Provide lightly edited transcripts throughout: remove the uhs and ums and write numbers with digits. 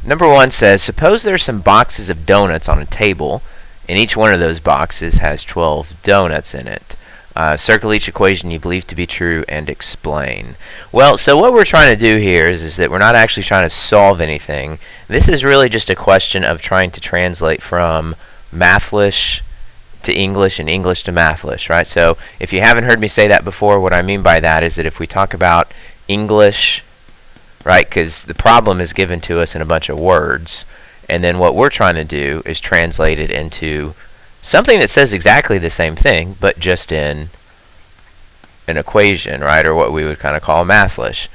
Number 1 says, suppose there's some boxes of donuts on a table, and each one of those boxes has 12 donuts in it. Circle each equation you believe to be true and explain. Well, so what we're trying to do here is that we're not actually trying to solve anything. This is really just a question of trying to translate from Mathlish to English and English to Mathlish, right? So if you haven't heard me say that before, what I mean by that is that if we talk about English, right, because the problem is given to us in a bunch of words, and then what we're trying to do is translate it into something that says exactly the same thing, but just in an equation, right, or what we would kind of call Mathlish.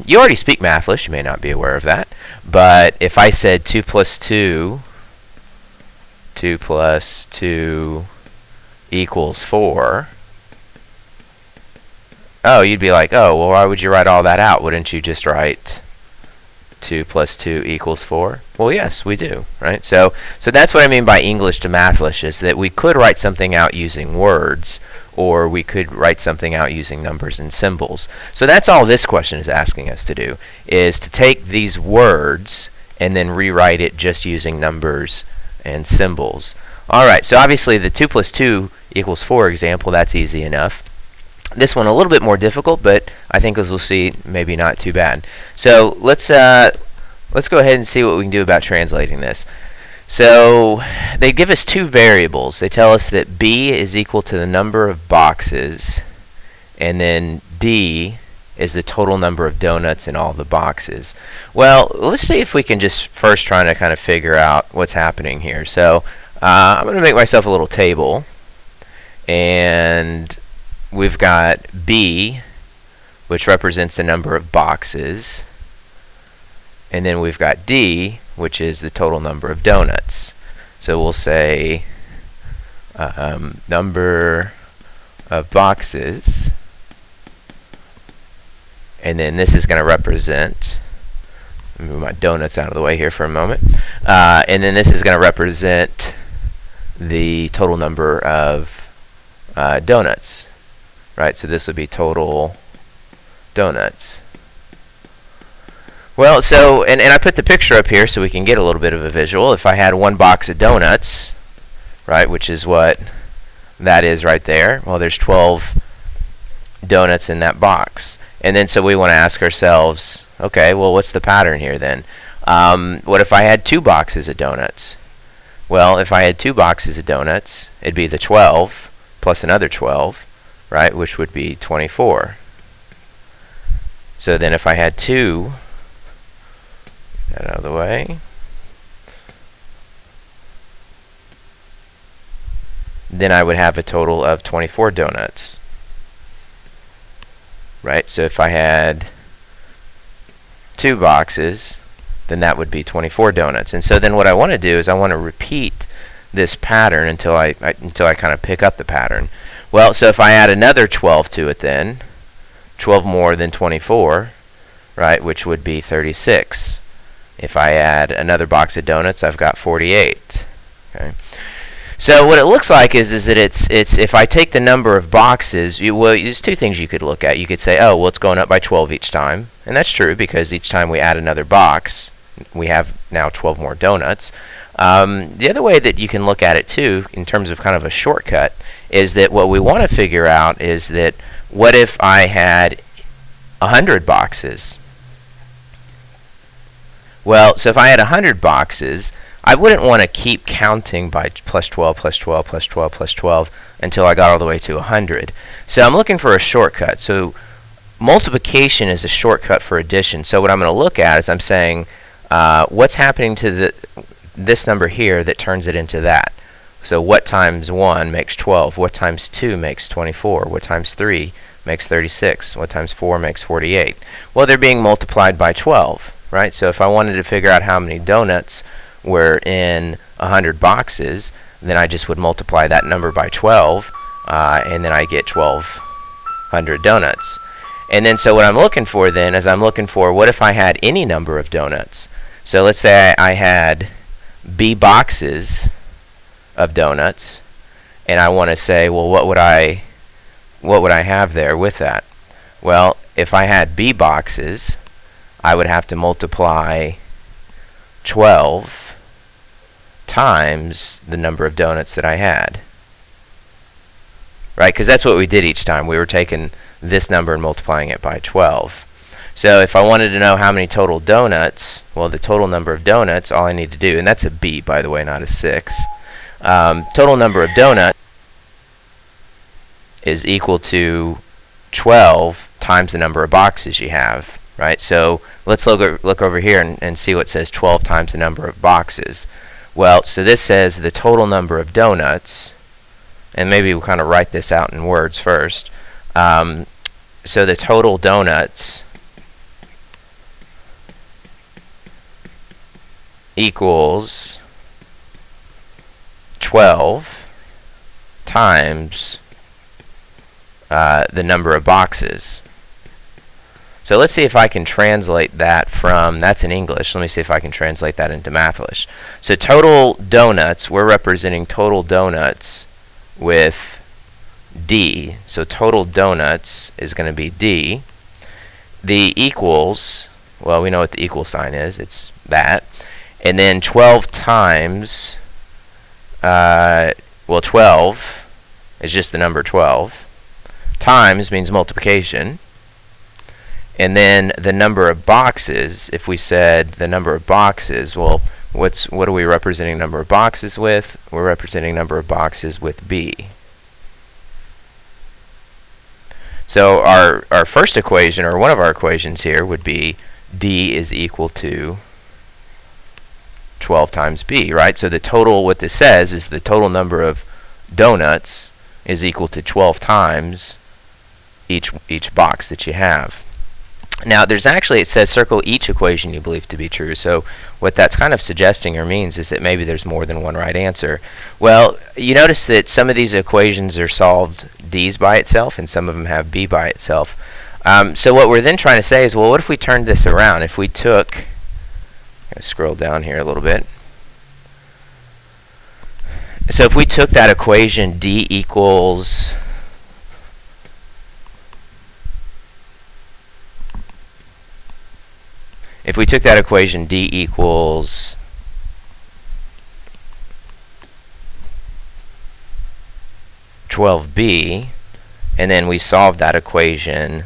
You already speak Mathlish, you may not be aware of that, but if I said 2 plus 2 equals 4, oh, you'd be like, oh, well, why would you write all that out? Wouldn't you just write 2 plus 2 equals 4? Well, yes, we do, right? So that's what I mean by English to Mathlish, is that we could write something out using words, or we could write something out using numbers and symbols. So that's all this question is asking us to do, is to take these words and then rewrite it just using numbers and symbols. Alright, so obviously the 2 plus 2 equals 4 example, that's easy enough. This one a little bit more difficult, but I think, as we'll see, maybe not too bad. So let's go ahead and see what we can do about translating this. So they give us two variables. They tell us that B is equal to the number of boxes, and then D is the total number of donuts in all the boxes. Well, let's see if we can just first try to kind of figure out what's happening here. So I'm going to make myself a little table, and we've got B, which represents the number of boxes, and then we've got D, which is the total number of donuts. So we'll say number of boxes, and then this is going to represent, let me move my donuts out of the way here for a moment, and then this is going to represent the total number of donuts, right? So this would be total donuts. Well, so, and I put the picture up here so we can get a little bit of a visual. If I had one box of donuts, right, which is what that is right there, well, there's 12 donuts in that box. And then so we want to ask ourselves, okay, well, what's the pattern here then? What if I had two boxes of donuts? Well, if I had two boxes of donuts, it'd be the 12 plus another 12, right, which would be 24. So then if I had two, get that out of the way, then I would have a total of 24 donuts. Right, so if I had two boxes, then that would be 24 donuts. And so then what I want to do is I want to repeat this pattern until I kind of pick up the pattern. Well, so if I add another 12 to it, then 12 more than 24, right, which would be 36. If I add another box of donuts, I've got 48. Okay. So what it looks like is that it's if I take the number of boxes, well, there's two things you could look at. You could say, oh, well, it's going up by 12 each time, and that's true because each time we add another box, we have now 12 more donuts. The other way that you can look at it too, in terms of kind of a shortcut, is that what we want to figure out is that what if I had 100 boxes? Well, so if I had 100 boxes, I wouldn't want to keep counting by plus 12, plus 12, plus 12, plus 12 until I got all the way to 100. So I'm looking for a shortcut. So multiplication is a shortcut for addition. So what I'm going to look at is I'm saying, what's happening to this number here that turns it into that? So what times 1 makes 12? What times 2 makes 24? What times 3 makes 36? What times 4 makes 48? Well, they're being multiplied by 12, right? So if I wanted to figure out how many donuts were in 100 boxes, then I just would multiply that number by 12, and then I get 1,200 donuts. And then so what I'm looking for then is I'm looking for what if I had any number of donuts. So let's say I had B boxes of donuts, and I want to say, well, what would I have there with that? Well, if I had B boxes, I would have to multiply 12 times the number of donuts that I had. Right? Because that's what we did each time. We were taking this number and multiplying it by 12. So if I wanted to know how many total donuts, well, the total number of donuts, all I need to do, and that's a B, by the way, not a 6. Total number of donuts is equal to 12 times the number of boxes you have, right? So let's look over here and see what says 12 times the number of boxes. Well, so this says the total number of donuts, and maybe we'll kind of write this out in words first. So the total donuts equals 12 times the number of boxes. So let's see if I can translate that from, that's in English, let me see if I can translate that into Mathlish. So total donuts, we're representing total donuts with D. So total donuts is going to be D. The equals, well, we know what the equal sign is, it's that. And then 12 times, well, 12 is just the number 12. Times means multiplication. And then the number of boxes, if we said the number of boxes, well, what are we representing number of boxes with? We're representing number of boxes with B. So our first equation, or one of our equations here, would be D is equal to 12 times B, right? So the total, what this says is the total number of donuts is equal to 12 times each box that you have. Now, there's actually, it says circle each equation you believe to be true. So what that's kind of suggesting or means is that maybe there's more than one right answer. Well, you notice that some of these equations are solved D's by itself, and some of them have B by itself. So what we're then trying to say is, well, what if we turned this around? If we took, scroll down here a little bit. So if we took that equation D equals, if we took that equation D equals (12b), and then we solved that equation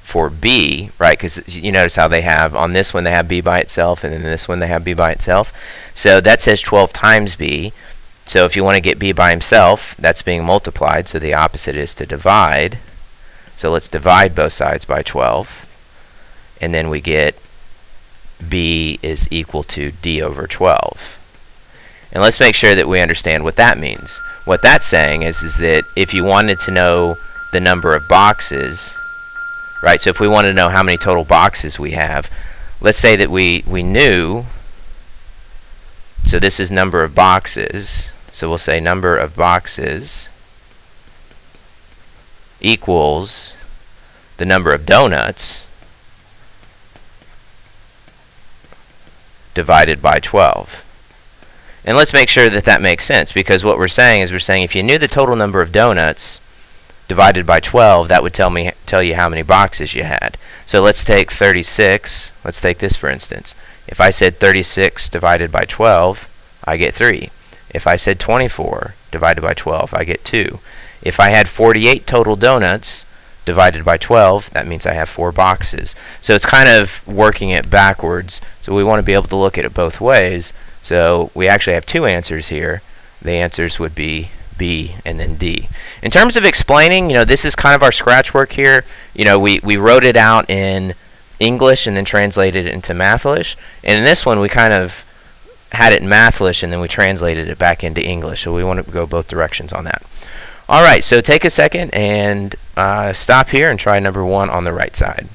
for B, right? Because you notice how they have, on this one they have B by itself, and then this one they have B by itself. So that says 12 times B. So if you want to get B by himself, that's being multiplied, so the opposite is to divide. So let's divide both sides by 12, and then we get B is equal to D over 12. And let's make sure that we understand what that means. What that's saying is that if you wanted to know the number of boxes, right, so if we wanted to know how many total boxes we have, let's say that we knew, so this is number of boxes, so we'll say number of boxes equals the number of donuts divided by 12. And let's make sure that that makes sense, because what we're saying is if you knew the total number of donuts divided by 12, that would tell you how many boxes you had. So let's take 36. Let's take this for instance. If I said 36 divided by 12, I get 3. If I said 24 divided by 12, I get 2. If I had 48 total donuts divided by 12, that means I have 4 boxes. So it's kind of working it backwards. So we want to be able to look at it both ways. So we actually have 2 answers here. The answers would be B and then D. In terms of explaining, this is kind of our scratch work here. We wrote it out in English and then translated it into Mathlish. And in this one, we kind of had it in Mathlish and then we translated it back into English. So we want to go both directions on that. All right, so take a second and stop here and try number 1 on the right side.